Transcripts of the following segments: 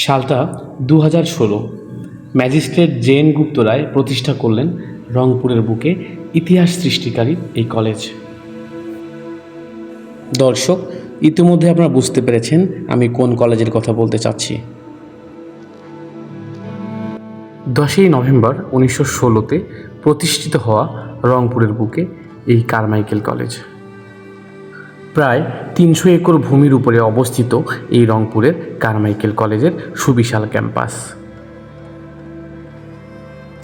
সালটা 2016। ম্যাজিস্ট্রেট জে.এন. গুপ্ত রায় প্রতিষ্ঠা করলেন রংপুরের বুকে ইতিহাস সৃষ্টিকারী এই কলেজ। দর্শক, ইতিমধ্যে আপনারা বুঝতে পেরেছেন আমি কোন কলেজের কথা বলতে চাচ্ছি। 10ই নভেম্বর 1916-তে প্রতিষ্ঠিত হওয়া রংপুরের বুকে এই কারমাইকেল কলেজ। প্রায় 300 একর ভূমির উপরে অবস্থিত এই রংপুরের কারমাইকেল কলেজের সুবিশাল ক্যাম্পাস।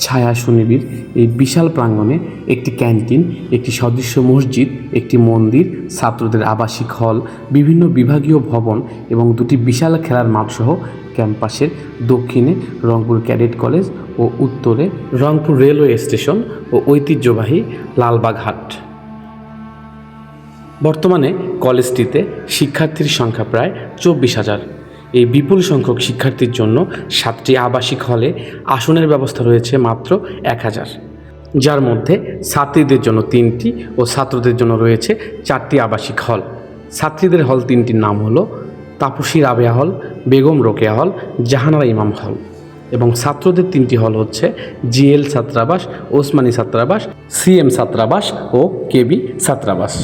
ছায়া সুনিবিড় এই বিশাল প্রাঙ্গণে একটি ক্যান্টিন, একটি সদৃশ্য মসজিদ, একটি মন্দির, ছাত্রদের আবাসিক হল, বিভিন্ন বিভাগীয় ভবন এবং দুটি বিশাল খেলার মাঠসহ ক্যাম্পাসের দক্ষিণে রংপুর ক্যাডেট কলেজ ও উত্তরে রংপুর রেলওয়ে স্টেশন ও ঐতিহ্যবাহী লালবাগ হাট। বর্তমানে কলেজটিতে শিক্ষার্থীর সংখ্যা প্রায় 24,000। এই বিপুল সংখ্যক শিক্ষার্থীর জন্য 7টি আবাসিক হলে আসনের ব্যবস্থা রয়েছে মাত্র 1000, যার মধ্যে ছাত্রীদের জন্য 3টি ও ছাত্রদের জন্য রয়েছে 4টি আবাসিক হল। ছাত্রীদের হল 3টির নাম হলো তাপসী রাবেয়া হল, বেগম রোকেয়া হল, জাহানারা ইমাম হল, এবং ছাত্রদের 3টি হল হচ্ছে জিএল ছাত্রাবাস, ওসমানী ছাত্রাবাস, সিএম ছাত্রাবাস ও কেবি ছাত্রাবাস।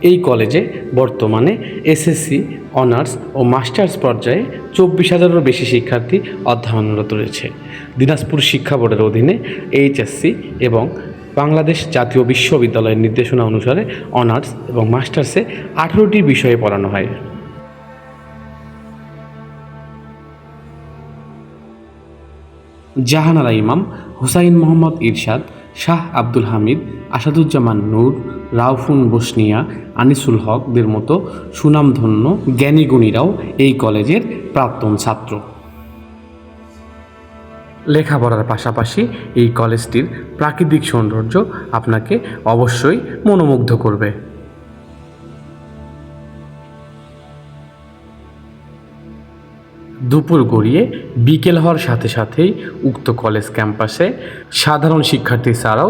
এই কলেজে বর্তমানে এসএসসি, অনার্স ও মাস্টার্স পর্যায়ে 24,000-এরও বেশি শিক্ষার্থী অধ্যয়নরত রয়েছে। দিনাজপুর শিক্ষা বোর্ডের অধীনে এইচএসসি এবং বাংলাদেশ জাতীয় বিশ্ববিদ্যালয়ের নির্দেশনা অনুসারে অনার্স এবং মাস্টার্সে 18টি বিষয়ে পড়ানো হয়। জাহানারা ইমাম, হুসাইন মোহাম্মদ ইরশাদ, শাহ আব্দুল হামিদ, আসাদুজ্জামান নূর, রাউফুন বসনিয়া, আনিসুল হকদের মতো সুনামধন্য জ্ঞানীগুণীরাও এই কলেজের প্রাক্তন ছাত্র। লেখাপড়ার পাশাপাশি এই কলেজটির প্রাকৃতিক সৌন্দর্য আপনাকে অবশ্যই মনোমুগ্ধ করবে। দুপুর গড়িয়ে বিকেল হওয়ার সাথে সাথেই উক্ত কলেজ ক্যাম্পাসে সাধারণ শিক্ষার্থী ছাড়াও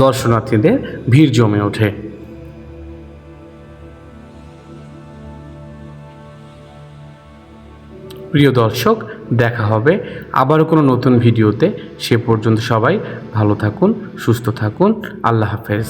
দর্শনার্থীদের ভিড় জমে ওঠে। প্রিয় দর্শক, দেখা হবে আবারও কোনো নতুন ভিডিওতে। সে পর্যন্ত সবাই ভালো থাকুন, সুস্থ থাকুন। আল্লাহ হাফেজ।